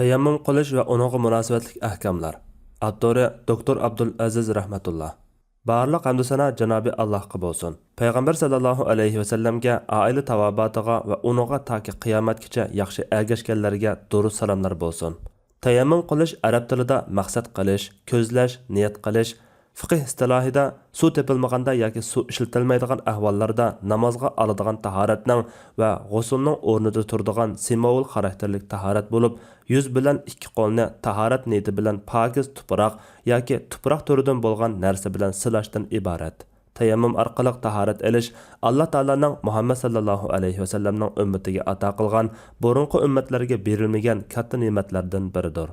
Tayammum qilish va uningga munosabatlik ahkamlar. Avtori Doktor Abdul Aziz rahmatulloh. Barliq hamd sana Janobi Allohga bo'lsin. Payg'ambar sallallohu alayhi va sallamga, oila tavobotiga va uningga toki qiyomatgacha yaxshi ergashganlarga durud salomlar bo'lsin. Tayammum qilish arab tilida maqsad qilish, ko'zlash, niyat qilish, fiqh istilohida suv tepilmaganda yoki suv ishlatilmaydigan ahvollarda namozga oladigan tahoratning va g'usulning o'rnida turadigan simovul xarakterlik tahorat bo'lib, yuz bilan ikki qo'lni tahorat niyati bilan pokiz tuproq yoki tuproq turidan bo'lgan narsa bilan silashdan iborat. Tayammum orqali tahorat elish Alloh taolaning Muhammad sallallohu alayhi va sallamning ummatiga ato qilgan burunqi ummatlarga berilmagan katta ne'matlardan biridir.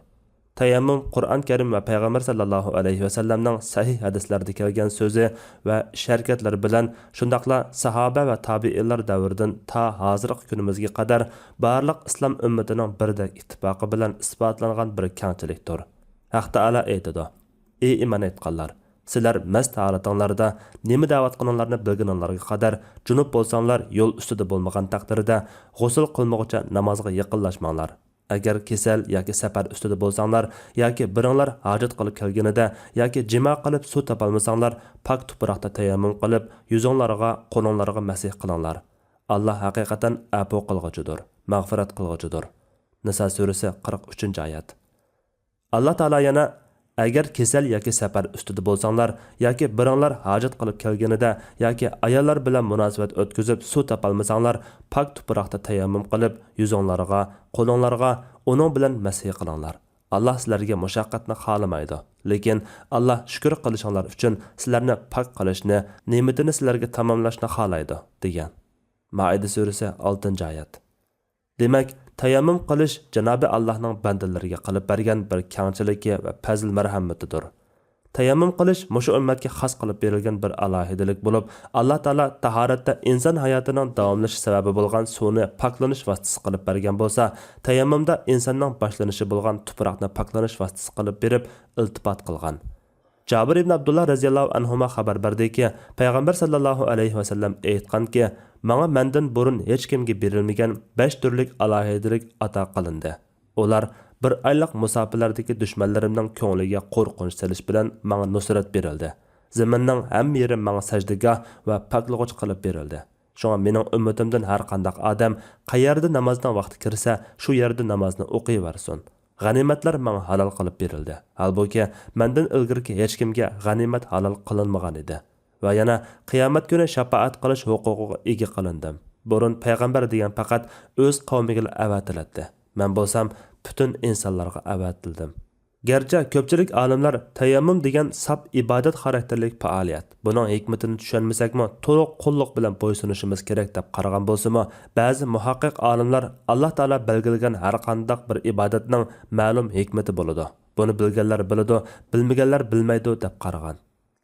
Tayammum Qur'on Karim va payg'ambar sallallohu alayhi va sallamning sahih hadislarida kelgan so'zi va sharkatlari bilan shundaqla sahoba va tabiinlar davridan ta hozirgi kunimizga qadar barliq islom ummatining birdek ittifoqi bilan isbotlangan bir kengchilikdir. Haq taolo aytadi: "Ey iymon etganlar, sizlar mast holatinglarda nima da'vat qilganlarni bilganlarga qadar junub bo'lsanglar, yo'l ustida bo'lmagan taqdirda g'usul qilmoqcha namozga yaqinlashmanglar. Agar kasal yoki safar ustida bo'lsanglar yoki biringlar hojat qilib kelganida yoki jimo qilib suv topolmasanglar, pok tuproqda tayammum qilib, yuzinglarga, qo'linglarga masih qilinglar. Alloh haqiqatan afo qilg'uchidir, mag'firat qilg'uchidir." Nisa surasi 43-oyat. Alloh taolo yana: "Agar kasal yoki safar ustida bo'lsanglar yoki biringlar hojat qilib kelganida yoki ayollar bilan munosabat o'tkazib suv topolmasanglar, pok tuproqda tayammum qilib, yuzinglarga, qo'linglarga uning bilan masih qilinglar. Alloh sizlarga mushaqqatni xohlamaydi, lekin Alloh shukr qilishinglar uchun sizlarni pok qilishni, ne'matini sizlarga tamomlashni xohlaydi" degan. Maida surasi 6-oyat. Demak, tayammum qilish Janobi Allohning bandalariga qilib bergan bir kengchiligi va fazl marhamatidir. Tayammum qilish mushu ummatga xos qilib berilgan bir alohidalik bo'lib, Alloh taolo tahoratda inson hayotining davomlashishi sababi bo'lgan suvni poklanish vositasi qilib bergan bo'lsa, tayammumda insonning boshlanishi bo'lgan tuproqni poklanish vositasi qilib berib iltifot qilgan. Jabir ibn Abdullah radhiyallohu anhuma xabar berdiki, payg'ambar sallallohu alayhi va sallam aytganki, "Menga mendan burun hech kimga berilmagan 5 turlik alohidalik ato qilindi. Ular bir oylik musofirlardagi dushmanlarimning ko'ngliga qo'rqinch selish bilan menga nusrat berildi. Zaminning hamma yeri menga sajdagoh va poklag'ich qilib berildi. Shunga mening ummatimdan har qanday odam qayerda namozdan vaqti kirsa, shu yerda namozni o'qiyversin. G'animatlar menga halol qilib berildi. Halbuki mendan ilgirki hech kimga g'animat halol qilinmagan edi. Va yana qiyomat kuni shafaat qilish huquqiga ega qilindim. Burun payg'ambar degan faqat o'z qavmiga avatiladi. Men bo'lsam butun insonlarga avatildim." Garchi ko'pchilik olimlar tayammum degan sap ibodat xarakterlik faoliyat, buning hikmatini tushunmasakmi, to'liq qulluq bilan bo'ysunishimiz kerak deb qaragan bo'lsa-mu, ba'zi muhaqqiq olimlar Alloh taolo belgilagan har qanday bir ibodatning ma'lum hikmati bo'ladi. Buni bilganlar biladi, bilmaganlar bilmaydi deb qaragan.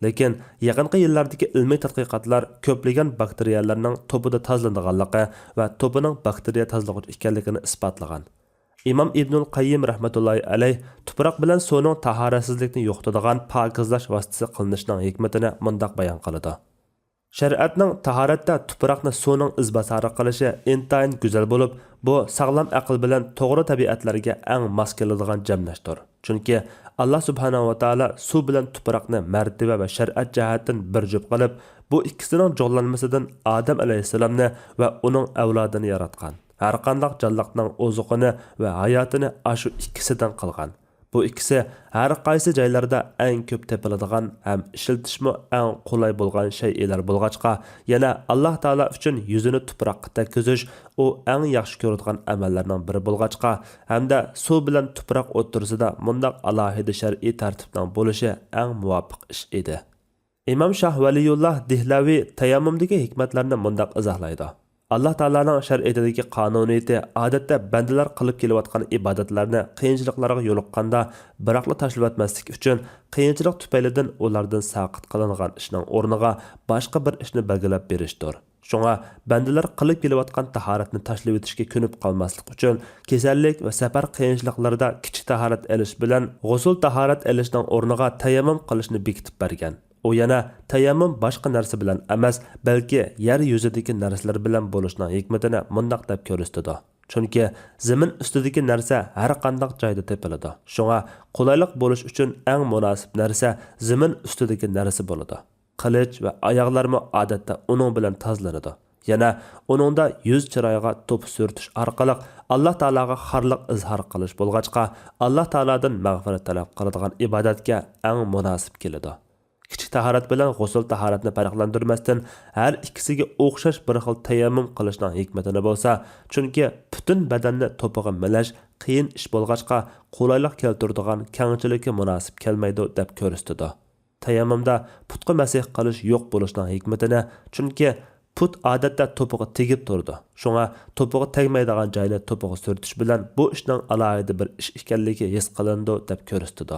Lekin yaqinqi yillardagi ilmiy tadqiqotlar ko'plagan bakteriyalarning to'pida tozlanganligi va to'pining bakteriya tozlag'ich ekanligini isbotlagan. İmam İbnul Qayyim rahmetullahi alayh tuproq bilan suvning tahoratsizlikni yo'qotadigan pokizlash vositasi qilinishning hikmatini mundaq bayon qiladi. Shariatning tahoratda tuproqni suvning izbosari qilishi intayin go'zal bo'lib, bu sog'lom aql bilan to'g'ri tabiatlarga eng mos keladigan jamlashdir. Chunki Alloh subhanahu va taolo suv bilan tuproqni martaba va shariat jihatdan bir jup qilib, bu ikkisining jog'lanmasidan Odam alayhisalomni va uning avlodini yaratgan. Har qanday jonliqning ozuqini va hayotini ashu ikkisidan qilgan. Bu ikkisi har qaysi joylarda eng ko'p tepiladigan ham ishiltishmi eng qulay bo'lgan shaylar bo'lg'achqa, yana Alloh taolo uchun yuzini tuproqqa tekkizish u eng yaxshi ko'radigan amallarning biri bo'lg'achqa, hamda suv bilan tuproq o'tirsida mundaq alohida shar'iy tartibning bo'lishi eng muvofiq ish edi. Imom Shoh Valiyulloh Dehlaviy tayammumdagi hikmatlarni mundaq izohlaydi. Allah Taalaning shar'iyatidagi qonuniyati odatda bandalar qilib kelayotgan ibodatlarni qiyinchiliklarga yo'liqqanda biroqla tashlab o'tmaslik uchun qiyinchilik tufaylidan ulardan saqit qilingan ishning o'rniga boshqa bir ishni belgilab berishdir. Shunga bandalar qilib kelayotgan tahoratni tashlab o'tishga ko'nib qolmaslik uchun kasallik va safar qiyinchiliklarida kichik tahorat elish bilan g'usul tahorat elishning o'rniga tayammum qilishni bekitib bergan. U yana tayammum boshqa narsa bilan emas, balki yer yuzidagi narsalar bilan bo'lishning hikmatini mundaq deb ko'rsatdi. Chunki zamin ustidagi narsa har qanday joyda topiladi. Shunga qulaylik bo'lish uchun eng munosib narsa zamin ustidagi narsa bo'ladi. Qilich va oyoqlarmi odatda uning bilan tozlanadi. Yana uningda yuz chiroyiga to'p surtish orqali Alloh taologa xorliq izhor qilish bo'lg'achqa Alloh taolodan mag'firat talab qiladigan ibodatga eng munosib keladi. Kichik tahorat bilan g'usl tahoratni farqlantirmasdan har ikkisiga o'xshash bir xil tayammum qilishning hikmatini bo'lsa, chunki butun badanni to'pig'i milash qiyin ish bo'lg'achqa qulaylik keltiradigan kengchilikka munosib kelmaydi deb ko'rsatdi. Tayammumda putqa masih qilish yo'q bo'lishning hikmatini, chunki put odatda to'pig'i tegib turdi. Shunga to'pig'i tegmaydigan joyni to'pig'i surtish bilan bu ishning alohida bir ish ekanligi his qilindi deb ko'rsatdi.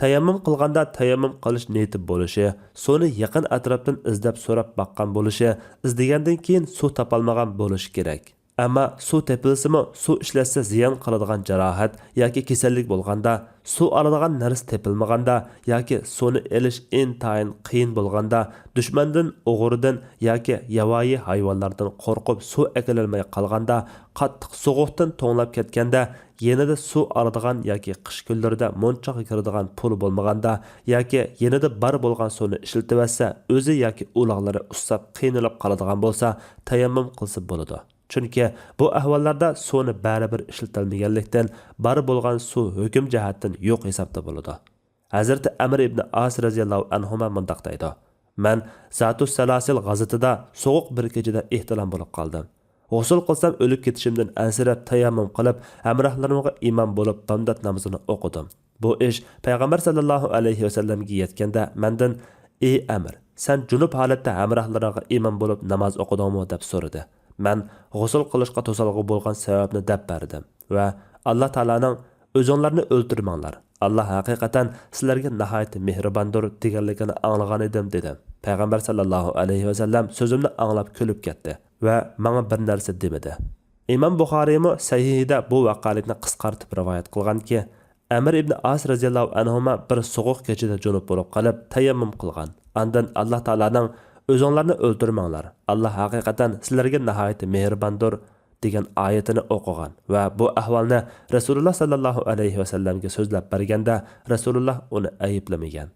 Tayammum qilganda tayammum qilish niyati bo'lishi, suvni yaqin atrofdan izlab so'rab baqqan bo'lishi, izlagandan keyin suv topolmagan bo'lishi kerak. Ammo suv tepilsimi, suv ishlatsa ziyon qiladigan jarohat yoki kasallik bo'lganda, suv oladigan narsa tepilmaganda yoki suvni elish intayin qiyin bo'lganda, dushmandan, o'g'ridan yoki yavoyi hayvonlardan qo'rqib suv akilolmay qolganda, qattiq sovuqdan to'nglab ketganda, yanada suv oladigan yoki qish kunlarida munchoqqa kiradigan pul bo'lmaganda yoki yanada bar bo'lgan suvni ishlatsa, o'zi yoki uloqlari ustab qiynalib qoladigan bo'lsa, tayammum qilsa bo'ladi. Chunki bu ahvollarda suvni baribir ishlatilmaganlikdan bar bo'lgan suv hukm jihatdan yo'q hisobda bo'ladi. Hazrati Amr ibn As radhiyallohu anhu mundaq deydi: "Men Zatus Salasil g'azotida sovuq bir kechada ehtilom bo'lib qoldim. G'usl qilsam o'lib ketishimdan ansirab tayammum qilib, hamrohlarimga imom bo'lib bomdod namozini o'qidim. Bu ish payg'ambar sallallohu alayhi vasallamga yetganda mendan: "Ey Amr, sen junub holatda hamrohlaringga imom bo'lib namoz o'qidingmi?" deb so'radi. Men g'usl qilishga to'salg'i bo'lgan sababni deb berdim va Alloh taolaning o'zinglarni o'ltirmanglar. Alloh haqiqatan sizlarga nihoyat mehribondir deganligini anglagan edim dedim. Payg'ambar sallallohu alayhi vasallam so'zimni anglab kulib ketdi va menga bir narsa demadi. Imom Buxoriymi sahihida bu voqelikni qisqartib rivoyat qilganki, Amr ibn As radhiyallohu anhu bir sovuq kechada junub bo'lib qolib tayammum qilgan. Ondan Alloh taolaning o'zinglarni o'ltirmanglar. Alloh haqiqatan sizlarga nihoyat mehribondir degan oyatini o'qigan va bu ahvolni Rasululloh sallallohu alayhi vasallamga so'zlab berganda Rasululloh uni ayblamagan.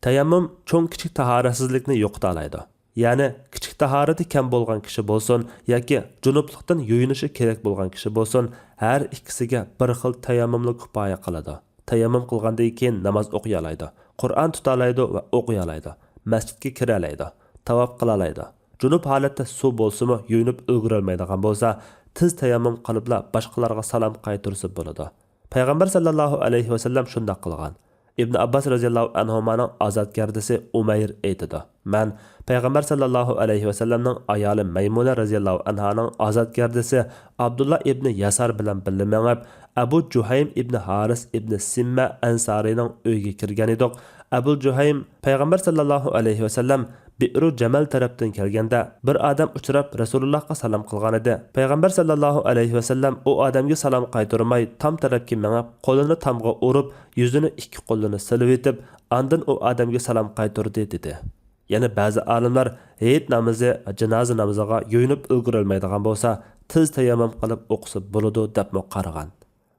Tayammum cho'ng kichik tahoratsizlikni yo'qota oladi. Ya'ni kichik tahorati kam bo'lgan kishi bo'lsin yoki junublikdan yuyinishi kerak bo'lgan kishi bo'lsin, har ikkisiga bir xil tayammumni kifoya qiladi. Tayammum qilgandan keyin namoz o'qiy oladi, Qur'on tuta oladi va o'qiy oladi, masjidga kira oladi, tavof qila oladi. Junub holatda suv bo'lsa-mu, yuyinib ulgurolmaydigan bo'lsa, tiz tayammum qilibla boshqalarga salom qaytarsa bo'ladi. Payg'ambar sallallohu alayhi vasallam shunday qilgan. Ibn Abbas radhiyallohu anhumaning ozodgardisi Umayr aytadi: "Men Payg'ambar sallallohu alayhi vasallamning ayoli Maymuna radhiyallohu anhaning ozodgardisi Abdullah ibn Yasar bilan birga mengib, Abu Juhaym ibn Haris ibn Simma Ansarining uyiga kirgan edik. Abu Juhaym Payg'ambar sallallohu alayhi vasallam Bi'ru Jamal tarafdan kelganda bir odam uchrab Rasulullohga salom qilgan edi. Payg'ambar sallallohu alayhi vasallam u odamga salom qaytarmay tom tarafga mengib, qo'lini tomga urib, yuzini ikki qo'lini silib etib, ondan u odamga salom qaytardi dedi. Yana ba'zi olimlar hayit namozi, janoza namoziga yo'yinib ulgurolmaydigan bo'lsa, tiz tayammum qilib o'qisa bo'ladi deb qaragan.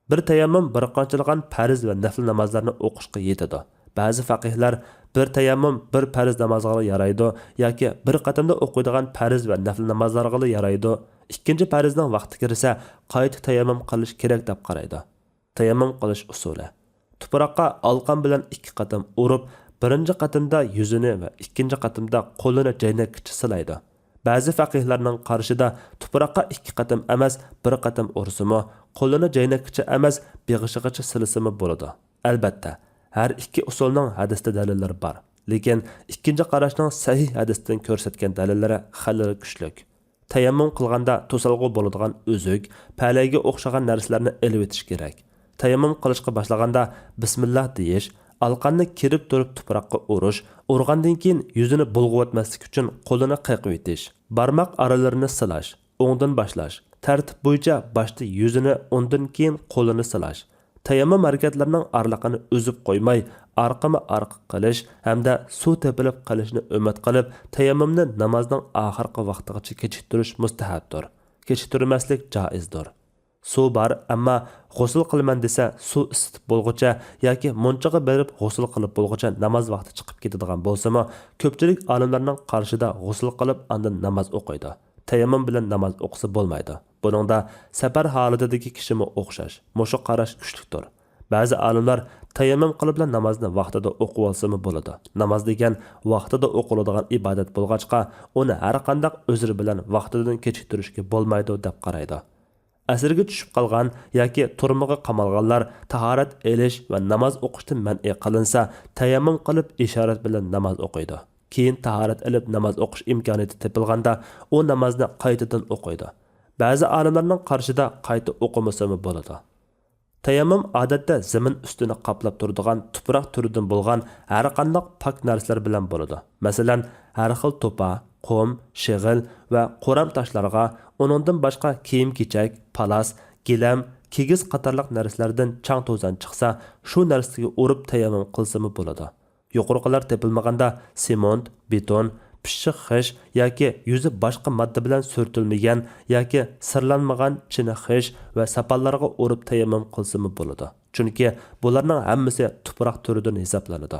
Bir tayammum bir qanchalagan farz va nafl namozlarni o'qishga yetadi. Ba'zi faqihlar bir tayammum bir farz namozga yaraydi yoki bir qatimda o'qiydigan farz va nafl namozlarga yaraydi. Ikkinchi farzning vaqti kirsa, qayta tayammum qilish kerak deb qaraydi. Tayammum qilish usuli: tuproqqa alqon bilan ikki qatim urib, birinchi qatimda yuzini va ikkinchi qatimda qo'lini jaynakcha silaydi. Ba'zi faqihlarning qarashida tuproqqa ikki qatim emas, bir qatim ursimi, qo'lini jaynakcha emas, beg'ishigacha silisimi bo'ladi. Albatta, har ikki usulning hadisda dalillari bor, lekin ikkinchi qarashning sahih hadisdan ko'rsatgan dalillari xalli kuchli. Tayammum qilganda to'salg'i bo'ladigan o'zuk, palayga o'xshagan narsalarni elib o'tish kerak. Tayammum qilishga boshlaganda bismillah deyish, alqonni kirib turib tuproqqa urish, urgandan keyin yuzini bulg'atmaslik uchun qo'lini qayqib etish, barmoq oralarini silash, o'ngdan boshlash, tartib bo'yicha boshda yuzini, undan keyin qo'lini silash. Tayammum harakatlarining orliqini uzib qo'ymay, orqama-orqa qilish hamda suv tepilib qilishni umid qilib, tayammumni namozning oxirgi vaqtigacha kechiktirish mustahabdir. Kechiktirmaslik joizdir. Suv bor, ammo g'usl qilaman desa, suv isitib bo'lguncha yoki munchaga berib g'usl qilib bo'lguncha namoz vaqti chiqib ketadigan bo'lsa-mu, ko'pchilik olimlarning qarshida g'usl qilib andin namoz o'qiydi. Tayammum bilan namoz o'qisa bo'lmaydi. Buningda safar holatidagi kishimi o'xshash. Mushu qarash kuchlidir. Ba'zi olimlar tayammum qilib bilan namozni vaqtida o'qib olsa-mu bo'ladi. Namoz degan vaqtida o'qiladigan ibodat bo'lg'achqa, uni har qanday o'zri bilan vaqtidan kechiktirishga bo'lmaydi deb qaraydi. Asirga tushib qolgan yoki turmuga qamalganlar tahorat elish va namoz o'qishdan man'iy qilinsa, tayammum qilib ishorat bilan namoz o'qiydi. Keyin tahorat ilib namoz o'qish imkoniyati topilganda, u namozni qaytadan o'qiydi. Ba'zi olimlarning qarshida qayta o'qimasa-mu bo'ladi. Tayammum odatda zamin ustini qoplab turadigan tuproq turidan bo'lgan har qanday pok narsalar bilan bo'ladi. Masalan, har xil to'pa, qum, shig'il va qo'ram toshlarga, uningdan boshqa kiyim-kechak, palas, gilam, kigiz qatorliq narsalardan chang to'zan chiqsa, shu narsaga urib tayammum qilsa-mu bo'ladi. Yuqoriqilar tepilmaganda sement, beton, pishiq xish yoki yuzi boshqa modda bilan surtilmagan yoki sirlanmagan chini xish va sapallarga urib tayammum qilsa-mu bo'ladi. Chunki bularning hammasi tuproq turidan hisoblanadi.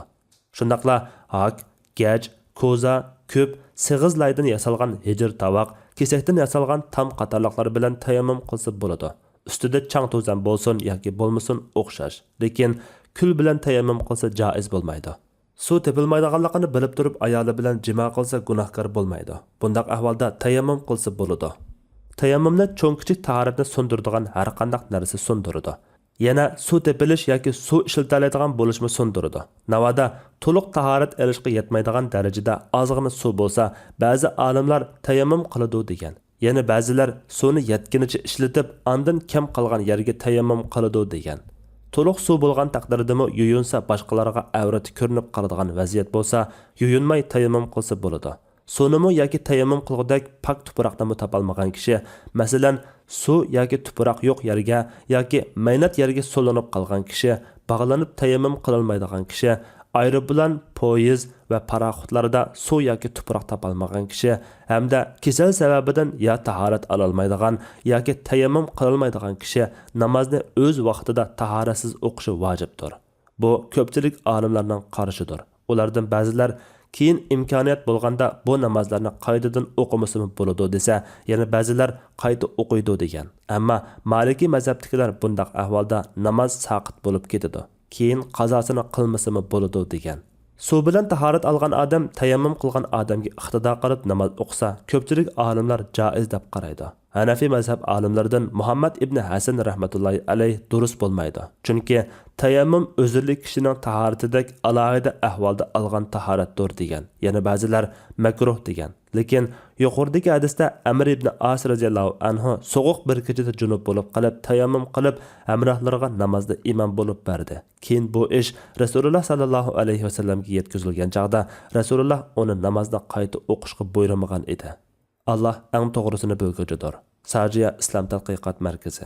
Shundaqla haq, gaj, ko'za, ko'p, sig'izlaydan yasalgan hijr tovoq, kesakdan yasalgan tam qatorliqlar bilan tayammum qilsa bo'ladi. Ustida chang to'zan bo'lsin yoki bo'lmasin o'xshash. Lekin kul bilan tayammum qilsa joiz bo'lmaydi. Suv tepilmaydiganligini bilib turib ayoli bilan jima qilsa gunohkor bo'lmaydi. Bundaq ahvolda tayammum qilsa bo'ladi. Tayammumni cho'ng-kichik tahoratni sundiradigan har qanday narsa sundiradi. Yana suv tepilish yoki suv ishlatiladigan bo'lishmi sundiradi. Navoda to'liq tahorat olishga yetmaydigan darajada ozgina suv bo'lsa, ba'zi olimlar tayammum qiladi degan. Yana ba'zilar suvni yetganicha ishlatib, ondan kam qolgan yerga tayammum qiladi degan. To'liq suv bo'lgan taqdirdami yuyunsa boshqalarga avrati ko'rinib qoladigan vaziyat bo'lsa, yuyunmay tayammum qilsa bo'ladi. Suvnimi yoki tayammum qilgudek pak tuproqni topolmagan kishi, masalan, suv yoki tuproq yo'q yerga yoki maynat yerga so'linib qolgan kishi, bog'lanib tayammum qilolmaydigan kishi, aeroplan, poyezd va paraxotlarda suv yoki tuproq topolmagan kishi hamda kasal sababidan ya tahorat ololmaydigan yoki tayammum qilolmaydigan kishi namozni o'z vaqtida tahoratsiz o'qishi vojibdir. Bu ko'pchilik olimlarning qarishidir. Ulardan ba'zilar keyin imkoniyat bo'lganda bu namozlarni qaytadan o'qimasa bo'ladi desa, yana ba'zilar qayta o'qiydi degan. Ammo Maliki mazhabdagilar bundaq ahvolda namoz saqit bo'lib ketadi. Keyin qazosini qilmasimi bo'ladi degan. Suv bilan tahorat olgan odam tayammum qilgan odamga iqtido qilib namoz o'qisa, ko'pchilik olimlar joiz deb qaraydi. Hanafi mazhab olimlaridan Muhammad ibn Hasan rahmatullohi alayh durust bo'lmaydi. Chunki tayammum o'zirlik kishining tahoratidek alohida ahvolda olgan tahoratdir degan. Yana ba'zilar makruh degan. Lekin yuqoridagi hadisda Amr ibn As radhiyallohu anhu so'g'uq bir kechada junub bo'lib qolib tayammum qilib hamrohlariga namozda imom bo'lib berdi. Keyin bu ish Rasululloh sallallohu alayhi vasallamga yetkazilgan chaqda Rasululloh uni namozda qayta o'qishga buyurmagan edi. Allah eng to'g'risini bilguchidir. Sajiya Islom tadqiqot markazi.